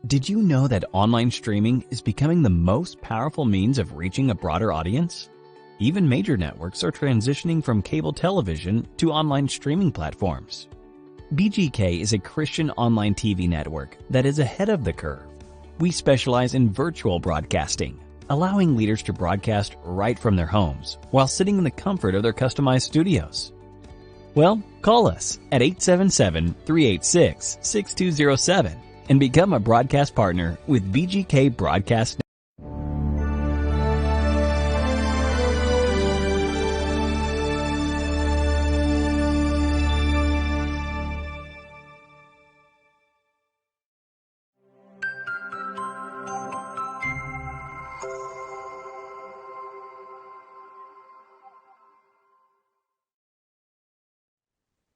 Did you know that online streaming is becoming the most powerful means of reaching a broader audience? Even major networks are transitioning from cable television to online streaming platforms. BGK is a Christian online TV network that is ahead of the curve. We specialize in virtual broadcasting, allowing leaders to broadcast right from their homes while sitting in the comfort of their customized studios. Well, call us at 877-386-6207 and become a broadcast partner with BGK Broadcast.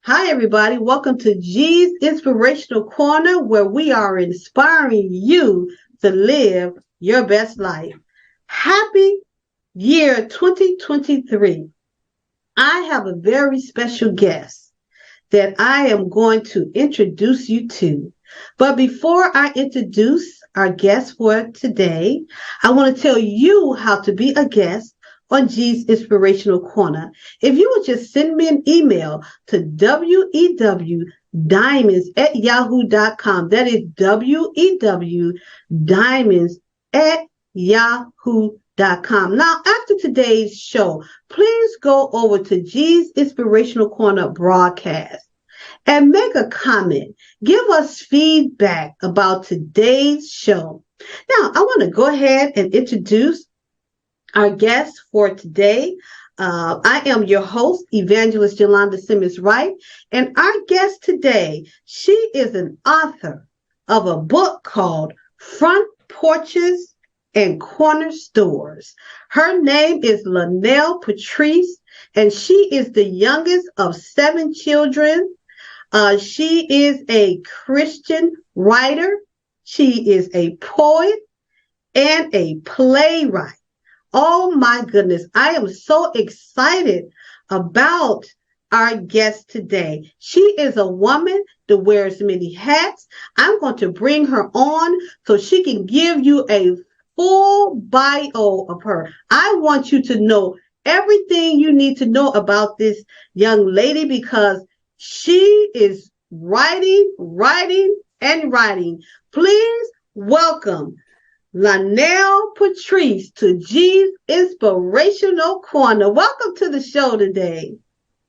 Hi, everybody. Welcome to G's Inspirational Corner, where we are inspiring you to live your best life. Happy year 2023. I have a very special guest that I am going to introduce you to. But before I introduce our guest for today, I want to tell you how to be a guest on G's Inspirational Corner. If you would just send me an email to wewdiamonds@yahoo.com. That is wewdiamonds@yahoo.com. Now, after today's show, please go over to G's Inspirational Corner broadcast and make a comment. Give us feedback about today's show. Now, I want to go ahead and introduce our guest for today. I am your host, Evangelist Yolanda Simmons-Wright, and our guest today, she is an author of a book called Front Porches and Corner Stores. Her name is Lanell Patrice, and she is the youngest of 7 children. She is a Christian writer. She is a poet and a playwright. Oh my goodness, I am so excited about our guest today. She is a woman that wears many hats. I'm going to bring her on so she can give you a full bio of her. I want you to know everything you need to know about this young lady because she is writing. Please welcome Lanell Patrice to G's Inspirational Corner. Welcome to the show today.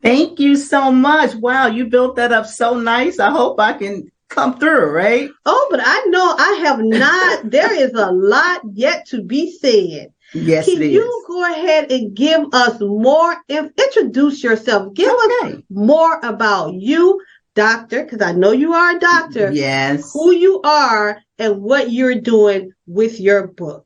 Thank you so much. Wow, you built that up so nice. I hope I can come through, right? Oh, but I know I have not. There is a lot yet to be said. Yes, Can you go ahead and give us more, introduce yourself. Give us more about you, doctor, because I know you are a doctor. Yes. Who you are and what you're doing with your book.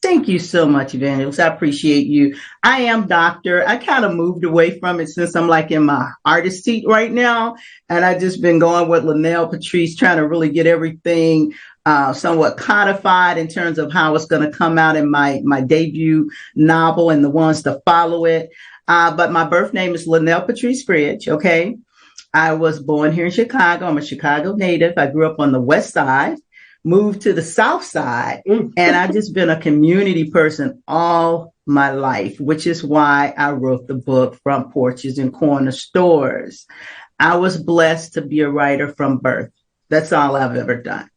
Thank you so much, Evangelist. I appreciate you. I am doctor. I kind of moved away from it since I'm like in my artist seat right now. And I just been going with Lanell Patrice, trying to really get everything somewhat codified in terms of how it's going to come out in my debut novel and the ones to follow it. But my birth name is Lanell Patrice Bridge. Okay. I was born here in Chicago. I'm a Chicago native. I grew up on the west side, moved to the south side, and I've just been a community person all my life, which is why I wrote the book Front Porches and Corner Stores. I was blessed to be a writer from birth. That's all I've ever done.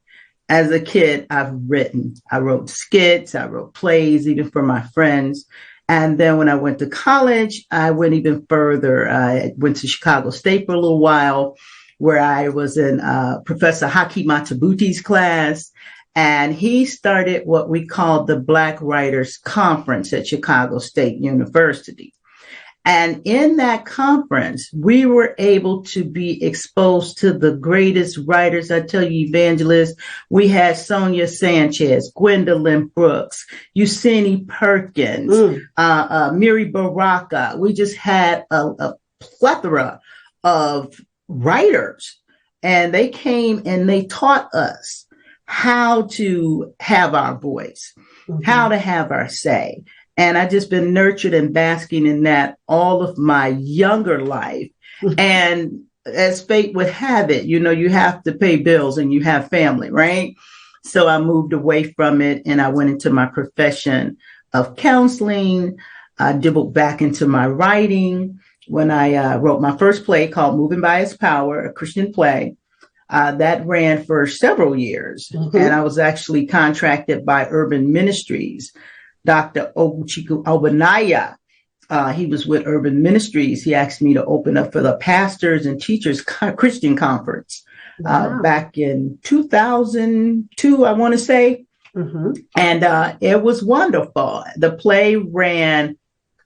As a kid, I've written. I wrote skits, I wrote plays, even for my friends. And then when I went to college, I went even further. I went to Chicago State for a little while, where I was in Professor Haki Matabuti's class. And he started what we called the Black Writers Conference at Chicago State University. And in that conference, we were able to be exposed to the greatest writers. I tell you, Evangelist, we had Sonia Sanchez, Gwendolyn Brooks, Useni Perkins, Miri Baraka. We just had a plethora of writers, and they came and they taught us how to have our voice, how to have our say. And I've just been nurtured and basking in that all of my younger life. And as fate would have it, you know, you have to pay bills and you have family, right? So I moved away from it and I went into my profession of counseling. I dibbled back into my writing when I wrote my first play called Moving by His Power, a Christian play. That ran for several years. And I was actually contracted by Urban Ministries. Dr. Oguchiku Obanaya, he was with Urban Ministries. He asked me to open up for the Pastors and Teachers Christian Conference back in 2002, I want to say. And it was wonderful. The play ran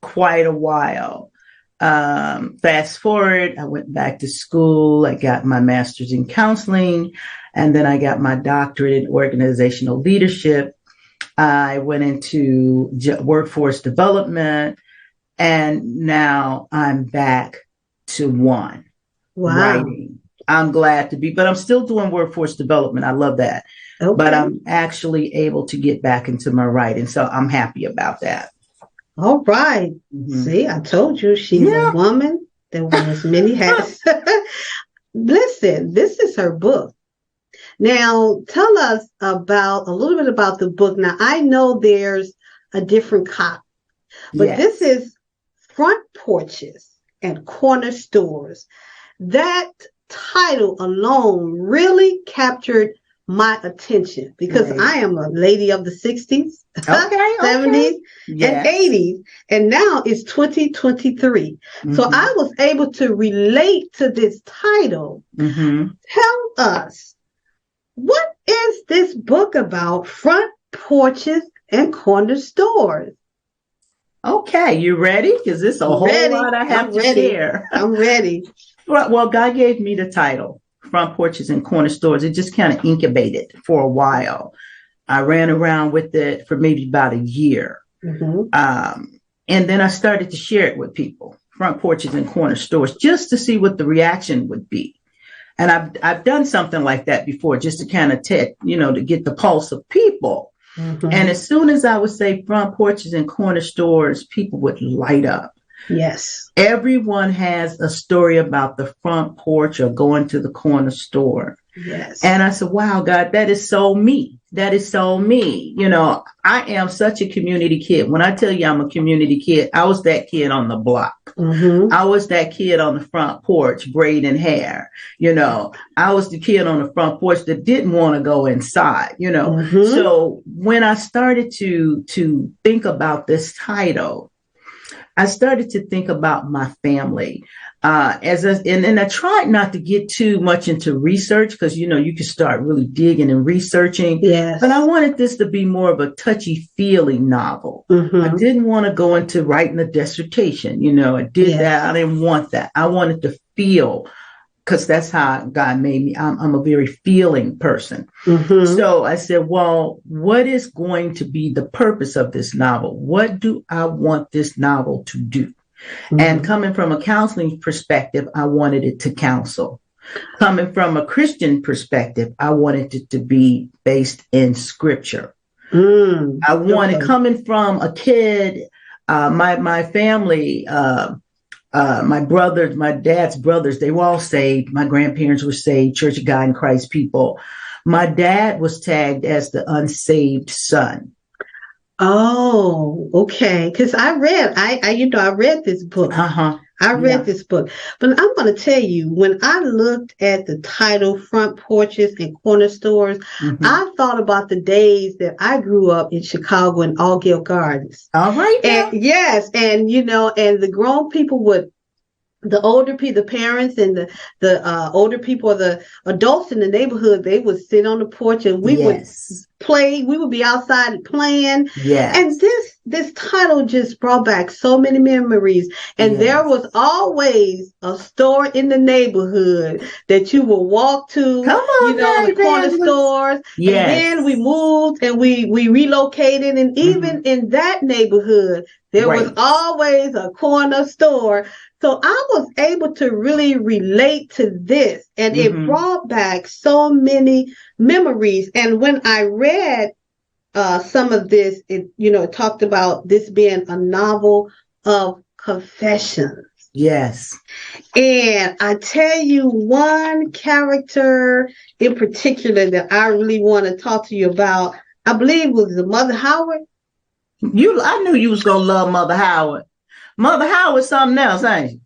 quite a while. Fast forward, I went back to school. I got my master's in counseling, and then I got my doctorate in organizational leadership. I went into workforce development, and now I'm back to writing. I'm glad to be, but I'm still doing workforce development. I love that. Okay. But I'm actually able to get back into my writing, so I'm happy about that. All right. See, I told you she's a woman that wears many hats. Listen, this is her book. Now, tell us a little bit about the book. Now, I know there's a different copy, but this is Front Porches and Corner Stores. That title alone really captured my attention because I am a lady of the 60s, 70s, and 80s, and now it's 2023. So I was able to relate to this title. Tell us, what is this book about, Front Porches and Corner Stores? Okay, you ready? Because it's a whole lot I have to share. I'm ready. Well, God gave me the title, Front Porches and Corner Stores. It just kind of incubated for a while. I ran around with it for maybe about a year. And then I started to share it with people, Front Porches and Corner Stores, just to see what the reaction would be. And I've done something like that before, just to kind of to get the pulse of people. And as soon as I would say Front Porches and Corner Stores, people would light up. Yes. Everyone has a story about the front porch or going to the corner store. Yes. And I said, wow, God, that is so me. That is so me. I am such a community kid. When I tell you I'm a community kid, I was that kid on the block. I was that kid on the front porch braiding hair. I was the kid on the front porch that didn't want to go inside, So when I started to think about this title, I started to think about my family and I tried not to get too much into research because, you can start really digging and researching. Yes. But I wanted this to be more of a touchy-feely novel. I didn't want to go into writing a dissertation. I did that. I didn't want that. I wanted to feel, because that's how God made me. I'm a very feeling person. So I said, well, what is going to be the purpose of this novel? What do I want this novel to do? And coming from a counseling perspective, I wanted it to counsel. Coming from a Christian perspective, I wanted it to be based in scripture. I wanted, coming from a kid, my family, my brothers, my dad's brothers, they were all saved. My grandparents were saved, Church of God in Christ people. My dad was tagged as the unsaved son. Oh, okay. Because I read this book. I read this book. But I'm going to tell you, when I looked at the title, Front Porches and Corner Stores, I thought about the days that I grew up in Chicago in Allgill Gardens. All right. And yes. And, and the grown people would, the older people, the parents and the older people, or the adults in the neighborhood, they would sit on the porch and we would play. We would be outside playing. Yes. And this title just brought back so many memories. And there was always a store in the neighborhood that you would walk to. Come on, the corner stores. Yes. And then we moved and we relocated. And even in that neighborhood, there was always a corner store. So I was able to really relate to this, and it brought back so many memories. And when I read some of this, it talked about this being a novel of confessions. Yes. And I tell you, one character in particular that I really want to talk to you about. I believe was the Mother Howard. I knew you was gonna love Mother Howard. Mother Howard, something else, ain't you?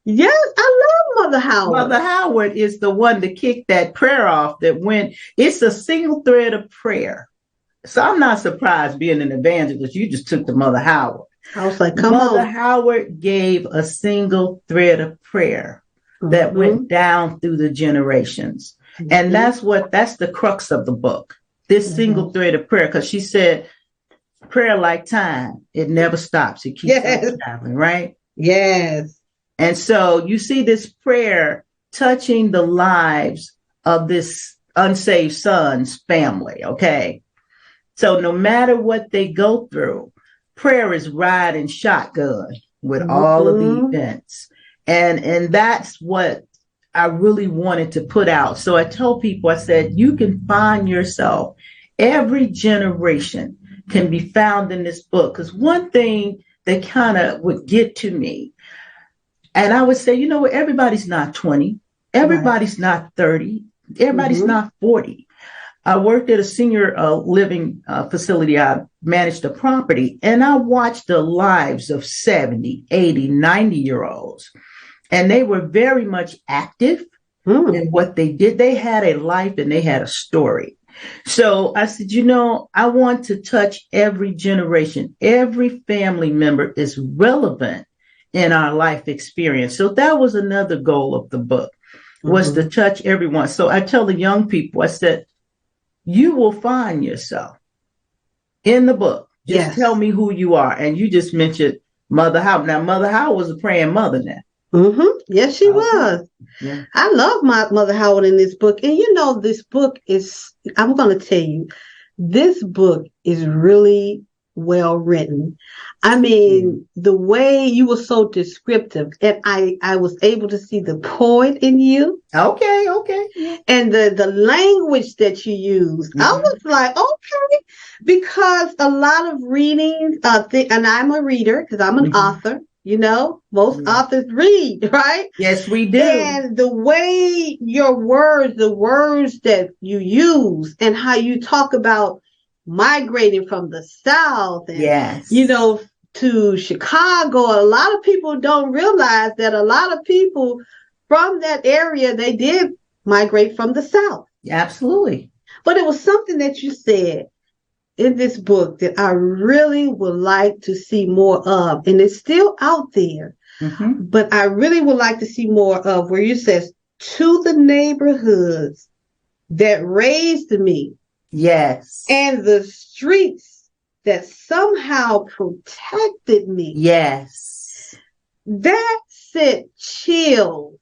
Yes, I love Mother Howard. Mother Howard is the one to kick that prayer off. It's a single thread of prayer. So I'm not surprised being an evangelist. You just took to Mother Howard. I was like, come Mother on. Howard gave a single thread of prayer that went down through the generations. And that's the crux of the book, this single thread of prayer. Because she said, prayer like time, it never stops. It keeps on traveling, right? Yes. And so you see this prayer touching the lives of this unsaved son's family, okay? So no matter what they go through, prayer is riding shotgun with all of the events. And that's what I really wanted to put out. So I told people, I said, you can find yourself. Every generation can be found in this book. Because one thing that kind of would get to me, and I would say, you know what, everybody's not 20. Everybody's not 30. Everybody's not 40. I worked at a senior living facility. I managed a property, and I watched the lives of 70, 80, 90-year-olds. And they were very much active in what they did. They had a life and they had a story. So I said, you know, I want to touch every generation. Every family member is relevant in our life experience. So that was another goal of the book, was to touch everyone. So I tell the young people, I said, you will find yourself in the book. Just tell me who you are. And you just mentioned Mother Howard. Now, Mother Howard was a praying mother now. Yes, she was. Yeah. I love my Mother Howard in this book. And you know, this book is, I'm going to tell you, this book is really well written. I mean, the way you were so descriptive, and I was able to see the poet in you. Okay. And the language that you used. I was like, okay, because a lot of reading, and I'm a reader because I'm an author. You know, most authors read, right? Yes, we do. And the way your words, the words that you use, and how you talk about migrating from the South, and, you know, to Chicago. A lot of people don't realize that a lot of people from that area, they did migrate from the South. Absolutely. But it was something that you said in this book that I really would like to see more of. And it's still out there, but I really would like to see more of, where you says, to the neighborhoods that raised me. Yes. And the streets that somehow protected me. Yes. That sent chills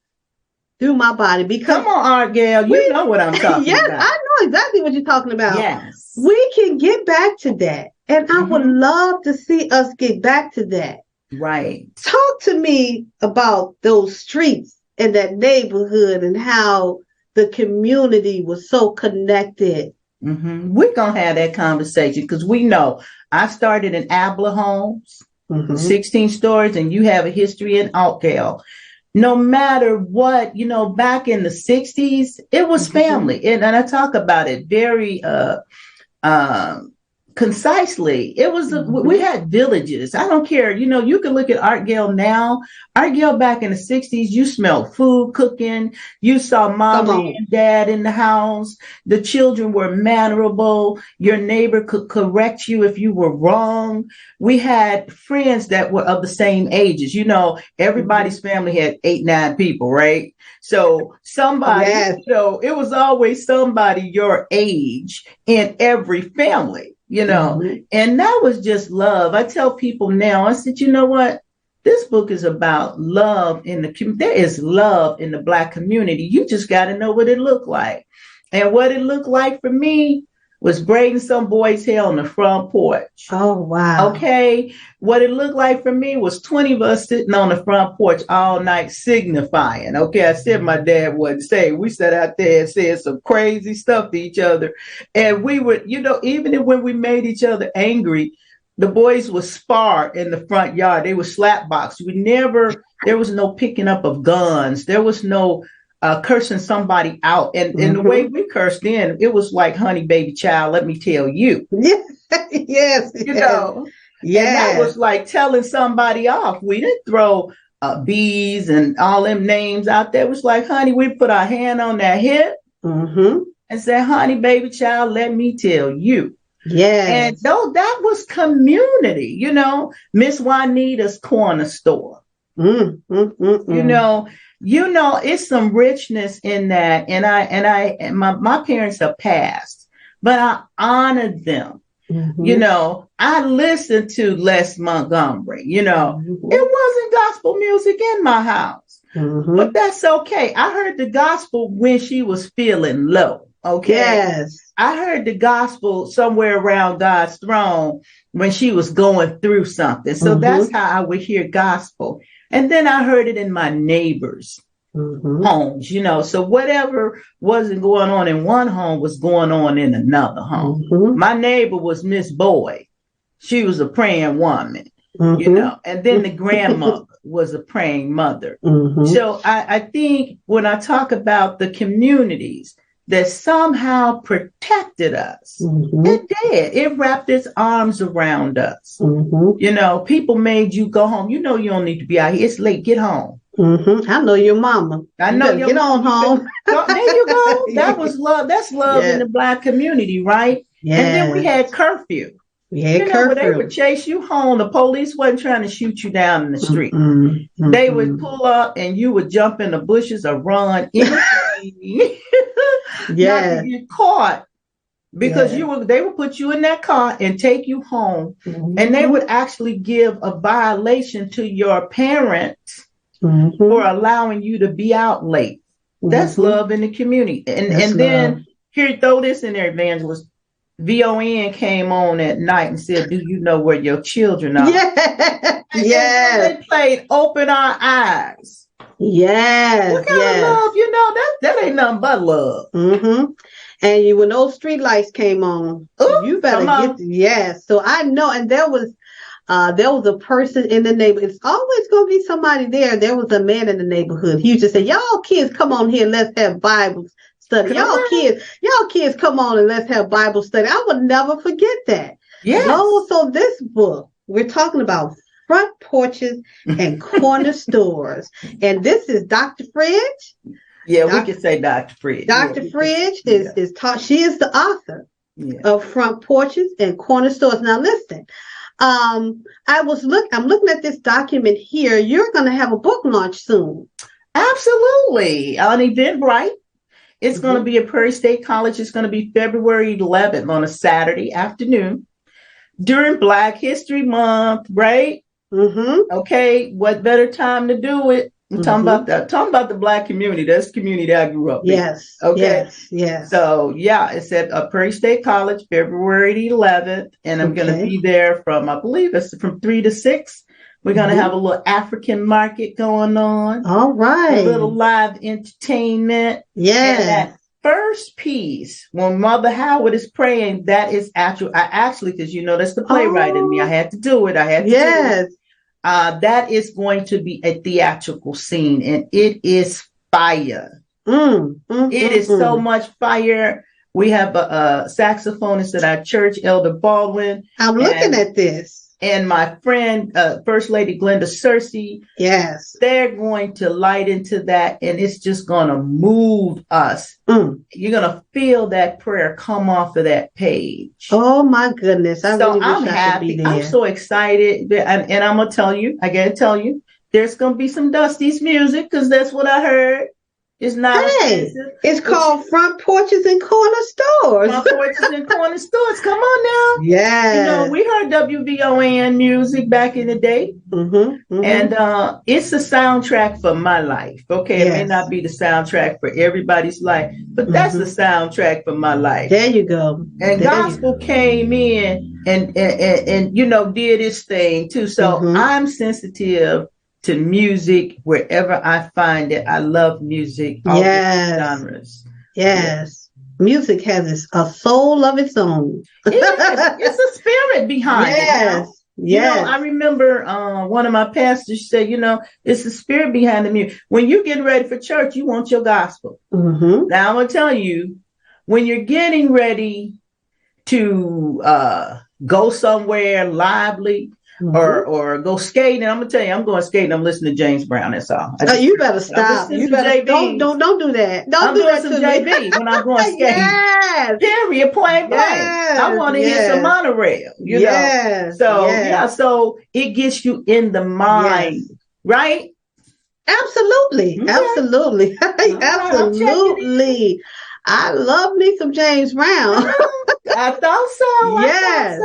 through my body. Because come on, Art Gal, you know what I'm talking about. Yes, I know exactly what you're talking about. Yes. We can get back to that. And I would love to see us get back to that. Right. Talk to me about those streets and that neighborhood and how the community was so connected. We're going to have that conversation because we know I started in Abla Homes, 16 stories, and you have a history in Altgale. No matter what, you know, back in the 60s, it was family. And I talk about it very concisely. It was, we had villages. I don't care. You know, you can look at Altgale now. Altgale back in the 60s, you smelled food cooking. You saw mom and dad in the house. The children were mannerable. Your neighbor could correct you if you were wrong. We had friends that were of the same ages. You know, everybody's family had 8, 9 people, right? So somebody, you know, it was always somebody your age in every family. You know, and that was just love. I tell people now, I said, you know what? This book is about love in the community. There is love in the Black community. You just got to know what it looked like. And what it looked like for me was braiding some boy's hair on the front porch. Oh, wow. Okay. What it looked like for me was 20 of us sitting on the front porch all night signifying. Okay. I said my dad wouldn't say. We sat out there and said some crazy stuff to each other. And we would, you know, even when we made each other angry, the boys would spar in the front yard. They would slap box. There was no picking up of guns. There was no cursing somebody out. And the way we cursed in, it was like, honey, baby child, let me tell you. Yes. You know? Yes. And that was like telling somebody off. We didn't throw bees and all them names out there. It was like, honey, we put our hand on their hip and said, honey, baby child, let me tell you. Yes. And though that was community, you know, Miss Juanita's corner store. You know, it's some richness in that. And my parents have passed, but I honored them. You know, I listened to Les Montgomery. You know, it wasn't gospel music in my house, but that's okay. I heard the gospel when she was feeling low. Okay. Yes. I heard the gospel somewhere around God's throne when she was going through something. So that's how I would hear gospel. And then I heard it in my neighbors' homes, you know. So whatever wasn't going on in one home was going on in another home. My neighbor was Miss Boyd. She was a praying woman, you know. And then the grandmother was a praying mother. So I think when I talk about the communities that somehow protected us, it did. It wrapped its arms around us. You know, people made you go home. You know, you don't need to be out here. It's late. Get home. I know your mama. I know your get mama. on home. There you go. That was love. That's love in the Black community, right? Yes. And then we had curfew. Yeah, you know, where they would chase you home. The police wasn't trying to shoot you down in the street. They would pull up and you would jump in the bushes or run. Anything. Not to get caught. Because they would put you in that car and take you home. And they would actually give a violation to your parents for allowing you to be out late. That's love in the community. And then here, throw this in there, Evangelist. VON came on at night and said, do you know where your children are? They played Open Our Eyes. What kind of love? You know, that ain't nothing but love. And when those street lights came on, you better get so I know. And there was a person in the neighborhood. It's always going to be somebody there. There was a man in the neighborhood. He used to say, y'all kids, come on here. Let's have Bible study. Y'all kids, come on and let's have Bible study. I would never forget that. So this book, we're talking about Front Porches and Corner Stores. And this is Dr. Fridge. We can say Dr. Fridge. Dr. Fridge is taught. She is the author of Front Porches and Corner Stores. Now listen, I'm looking at this document here. You're going to have a book launch soon. Absolutely. On Eventbrite. It's going to be at Prairie State College. It's going to be February 11th on a Saturday afternoon during Black History Month, right? Okay. What better time to do it? I'm talking about that. Talking about the Black community. That's the community that I grew up in. Yes. Okay. Yes. So it's at Prairie State College, February 11th, and I'm going to be there from, I believe it's from 3 to 6. We're going to have a little African market going on. All right. A little live entertainment. Yeah. And that first piece, when Mother Howard is praying, that is actually, because you know that's the playwright in me. I had to do it. Do it. That is going to be a theatrical scene, and it is fire. It is so much fire. We have a saxophonist at our church, Elder Baldwin. I'm looking at this. And my friend, First Lady Glenda Cersei. Yes. They're going to light into that, and it's just going to move us. You're going to feel that prayer come off of that page. Oh, my goodness. I'm happy. I'm so excited. And I'm going to tell you, I got to tell you, there's going to be some Dusty's music because that's what I heard. It's not offensive. It's called Front Porches and Corner Stores. Front Porches and Corner Stores. Come on now. Yeah. You know, we heard WVON music back in the day. And it's a soundtrack for my life. Okay. It may not be the soundtrack for everybody's life, but that's the soundtrack for my life. There you go. And gospel came in and you know, did its thing too. So I'm sensitive to music wherever I find it. I love music, all different genres. Yes. Music has a soul of its own. It's a spirit behind it. Yes. I remember one of my pastors said, it's the spirit behind the music. When you're getting ready for church, you want your gospel. Mm-hmm. Now, I'm going to tell you, when you're getting ready to go somewhere lively, or go skating, I'm gonna tell you, I'm going skating. I'm listening to James Brown. That's all. You better stop. You better don't do that. Don't do that to JB when I'm going skating. Yes. Period. Point blank. I want to hear some monorail. You know. So so it gets you in the mind, right? Absolutely. Okay. Absolutely. Absolutely. I love me some James Brown. I thought so. Yes.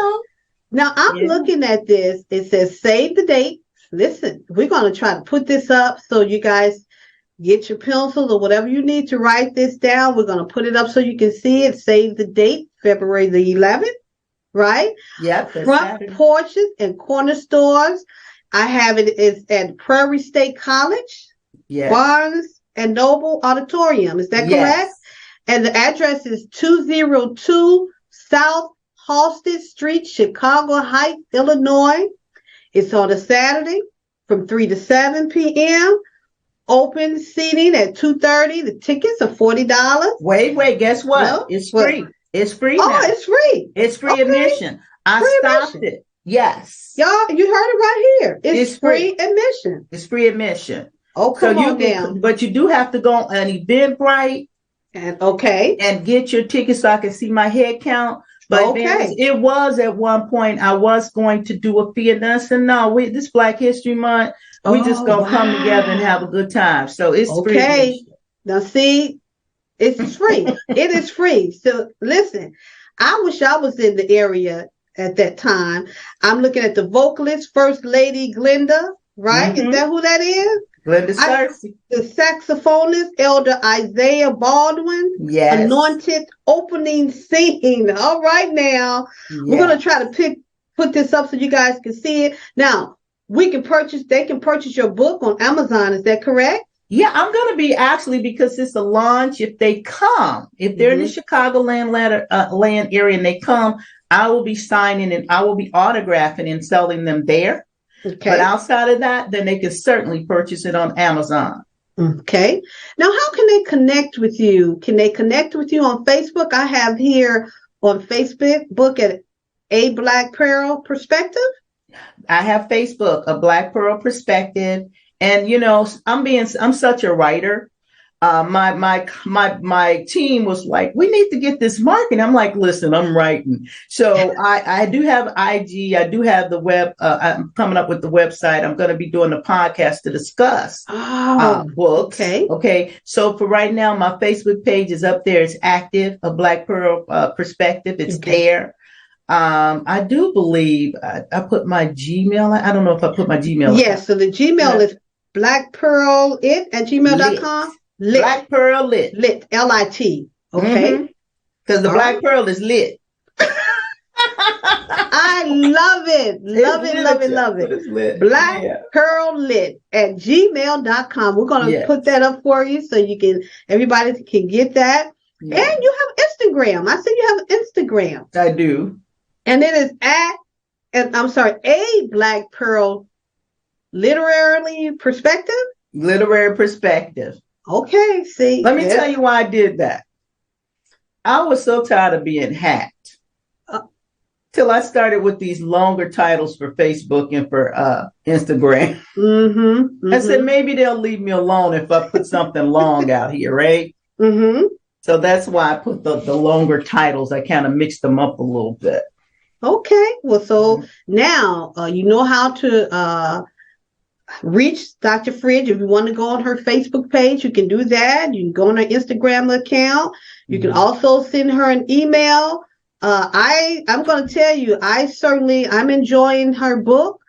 Now, I'm looking at this. It says save the date. Listen, we're going to try to put this up so you guys get your pencils or whatever you need to write this down. We're going to put it up so you can see it. Save the date, February the 11th, right? Yep. Front Porches and Corner Stores. I have it is at Prairie State College, Barnes and Noble Auditorium. Is that correct? And the address is 202 South Halsted Street, Chicago Heights, Illinois. It's on a Saturday from 3 to 7 p.m. Open seating at 2:30. The tickets are $40. Wait, guess what? No? It's free. It's free now. Oh, it's free. It's free admission. I stopped it. Yes. Y'all, you heard it right here. It's free admission. It's free admission. Oh, come on down. But you do have to go on Eventbrite. And get your tickets so I can see my head count. But it was at one point I was going to do a fee, and then I said, no, this Black History Month, we just gonna come together and have a good time. So it's free. Now see, it's free. It is free. So listen, I wish I was in the area at that time. I'm looking at the vocalist, First Lady Glenda, right? Is that who that is? Glenda Cersei. The saxophonist, Elder Isaiah Baldwin. Yes. Anointed opening scene. All right now. Yes. We're going to try to put this up so you guys can see it. Now, they can purchase your book on Amazon. Is that correct? Yeah, I'm going to be because it's a launch. If they come, if they're in the Chicagoland land area and they come, I will be signing and I will be autographing and selling them there. Okay. But outside of that, then they can certainly purchase it on Amazon. Okay. Now, how can they connect with you? Can they connect with you on Facebook? I have here on Facebook at A Black Pearl Perspective. I have Facebook, A Black Pearl Perspective. And, I'm such a writer. My team was like, we need to get this marketing. I'm like, listen, I'm writing. So I do have IG. I do have the web. I'm coming up with the website. I'm going to be doing the podcast to discuss books. Okay. So for right now, my Facebook page is up there. It's active, A Black Pearl Perspective. It's there. I do believe I put my Gmail. I don't know if I put my Gmail. Yes. So the Gmail is blackpearlit@gmail.com. Lit. Black Pearl Lit. Lit. L-I-T. Okay. Because the Black Pearl is lit. I love it. Love it. It's lit. Black Pearl Lit at gmail.com. We're going to put that up for you so everybody can get that. Yeah. And you have Instagram. I see you have Instagram. I do. And it is A Black Pearl Literary Perspective. Literary Perspective. Okay, see. Let me tell you why I did that. I was so tired of being hacked. Till I started with these longer titles for Facebook and for Instagram. I said, maybe they'll leave me alone if I put something long out here, right? So that's why I put the longer titles. I kind of mixed them up a little bit. Okay. Well, so now you know how to reach Dr. Fridge. If you want to go on her Facebook page, you can do that. You can go on her Instagram account. You can also send her an email. I'm going to tell you, I'm enjoying her book.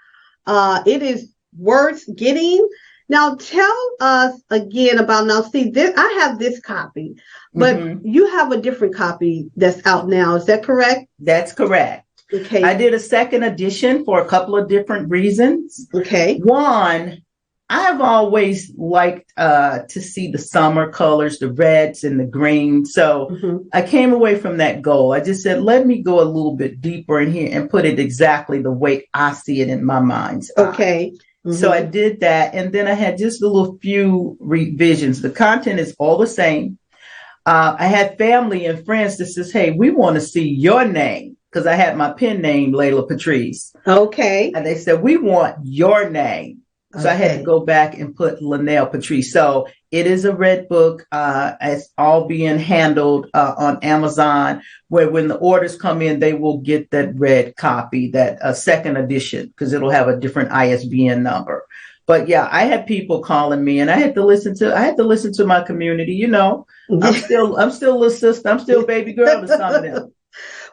It is worth getting. Now tell us again about, I have this copy, but you have a different copy that's out now. Is that correct? That's correct. Okay. I did a second edition for a couple of different reasons. Okay. One, I've always liked to see the summer colors, the reds and the greens. So I came away from that goal. I just said, let me go a little bit deeper in here and put it exactly the way I see it in my mind's eye. Okay. So I did that. And then I had just a little few revisions. The content is all the same. I had family and friends that says, hey, we want to see your name. Because I had my pen name, Lanell Patrice. Okay. And they said, we want your name. So I had to go back and put Lanell Patrice. So it is a red book. It's all being handled on Amazon, where when the orders come in, they will get that red copy, that second edition, because it'll have a different ISBN number. But yeah, I had people calling me, and I had to listen to my community. You know, I'm still little sister. I'm still baby girl to some of them.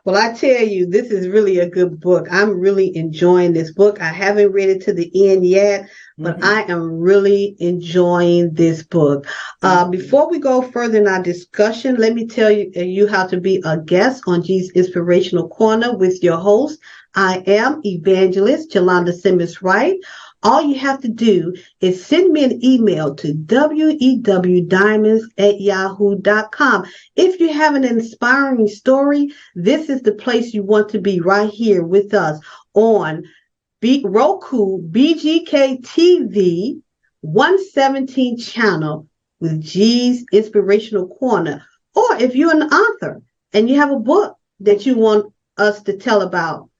Well, I tell you, this is really a good book. I'm really enjoying this book. I haven't read it to the end yet, but I am really enjoying this book. Before we go further in our discussion, let me tell you how to be a guest on G's Inspirational Corner with your host. I am Evangelist Yolanda Simmons-Wright. All you have to do is send me an email to wewdiamonds@yahoo.com. If you have an inspiring story, this is the place you want to be, right here with us on Roku BGK TV 117 channel with G's Inspirational Corner. Or if you're an author and you have a book that you want us to tell about,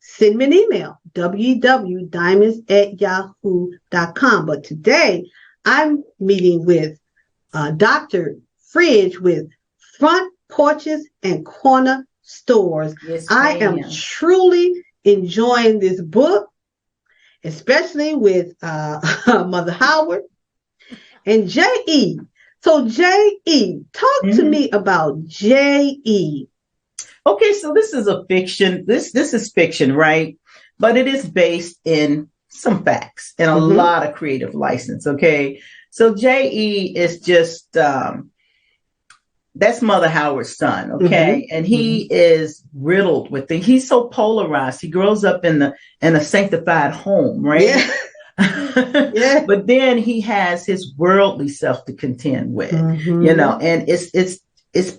send me an email, www.diamonds@yahoo.com. But today, I'm meeting with Dr. Fridge with Front Porches and Corner Stores. Yes, I am truly enjoying this book, especially with Mother Howard and J.E. So, J.E., talk to me about J.E. Okay, so this is a fiction. This is fiction, right? But it is based in some facts and a lot of creative license. Okay, so J.E. is just that's Mother Howard's son. Okay, and he is riddled with things. He's so polarized. He grows up in a sanctified home, right? Yeah. But then he has his worldly self to contend with, you know, and it's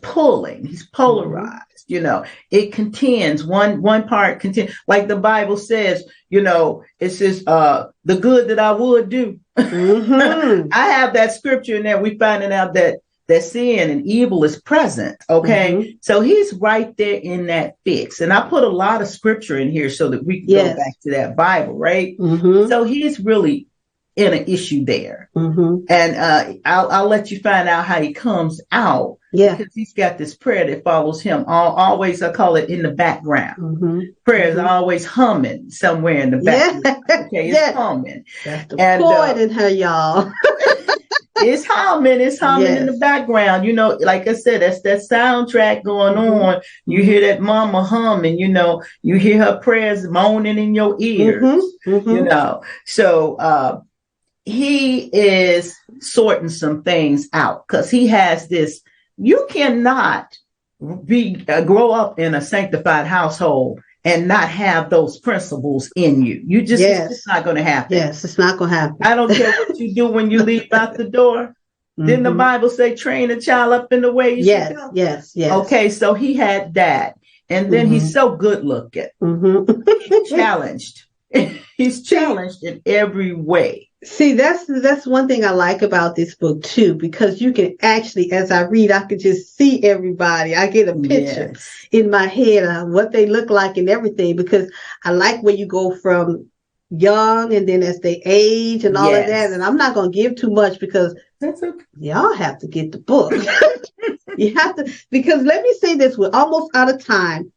pulling. He's polarized. You know, it contends one part contend, like the Bible says, you know, it says, the good that I would do. I have that scripture in there. We finding out that sin and evil is present. Okay. So he's right there in that fix. And I put a lot of scripture in here so that we can go back to that Bible, right? So he's really in an issue there. And I'll let you find out how he comes out. Yeah, because he's got this prayer that follows him. Always, I call it in the background. Prayer is always humming somewhere in the background. Okay, it's humming. That's the poet in her, y'all. It's humming in the background. You know, like I said, that's that soundtrack going on. You hear that mama humming, you know, you hear her prayers moaning in your ears, you know. So he is sorting some things out because he has this. You cannot grow up in a sanctified household and not have those principles in you. You just, it's just not going to happen. Yes, it's not going to happen. I don't care what you do when you leave out the door. Didn't the Bible say train a child up in the way you should go? Yes. Okay, so he had that. And then he's so good looking. He's challenged. He's challenged in every way. See, that's one thing I like about this book too, because you can actually, as I read, I can just see everybody. I get a picture in my head of what they look like and everything, because I like where you go from young and then as they age and all of that. And I'm not going to give too much because y'all have to get the book. You have to, because let me say this, we're almost out of time.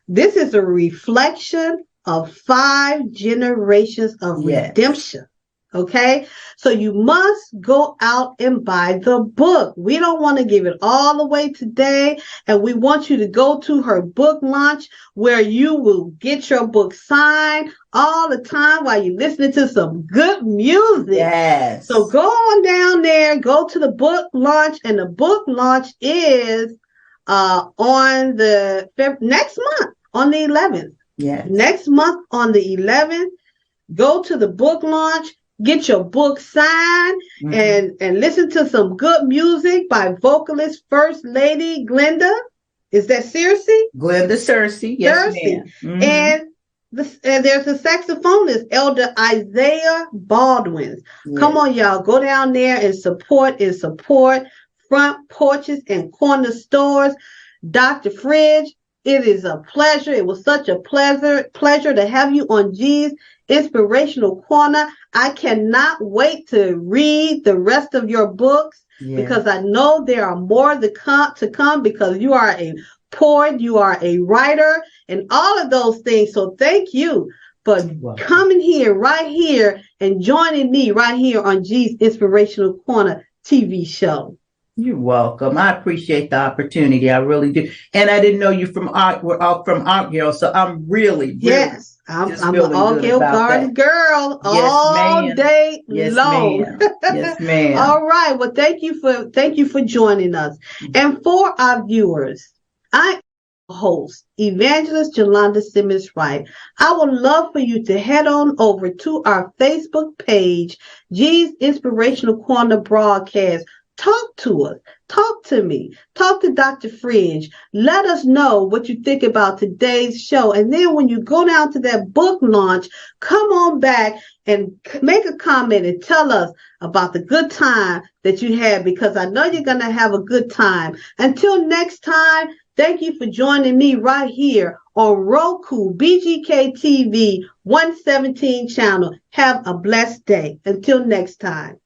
This is a reflection of 5 generations of redemption. Okay, so you must go out and buy the book. We don't want to give it all away today. And we want you to go to her book launch where you will get your book signed all the time while you're listening to some good music. Yes. So go on down there, go to the book launch, and the book launch is on the next month, on the 11th. Yes. Next month on the 11th, go to the book launch. get your book signed, and listen to some good music by vocalist First Lady Glenda. Is that Cersei? Glenda Cersei, yes, ma'am. And there's a saxophonist, Elder Isaiah Baldwin. Yes. Come on, y'all. Go down there and support Front Porches and Corner Stores. Dr. Fridge, it is a pleasure. It was such a pleasure to have you on G's Inspirational Corner. I cannot wait to read the rest of your books because I know there are more to come because you are a poet, you are a writer, and all of those things. So thank you for coming here, right here, and joining me right here on G's Inspirational Corner TV show. You're welcome. I appreciate the opportunity. I really do. And I didn't know you from Art. We're all from Art Hill, so I'm really I'm an All Hill Garden girl all day long. Ma'am. Yes, ma'am. All right. Well, thank you for joining us. And for our viewers, I am host, Evangelist Yolanda Simmons-Wright. I would love for you to head on over to our Facebook page, G's Inspirational Corner Broadcast. Talk to us. Talk to me. Talk to Dr. Fridge. Let us know what you think about today's show. And then when you go down to that book launch, come on back and make a comment and tell us about the good time that you had, because I know you're going to have a good time. Until next time, thank you for joining me right here on Roku, BGK TV 117 channel. Have a blessed day. Until next time.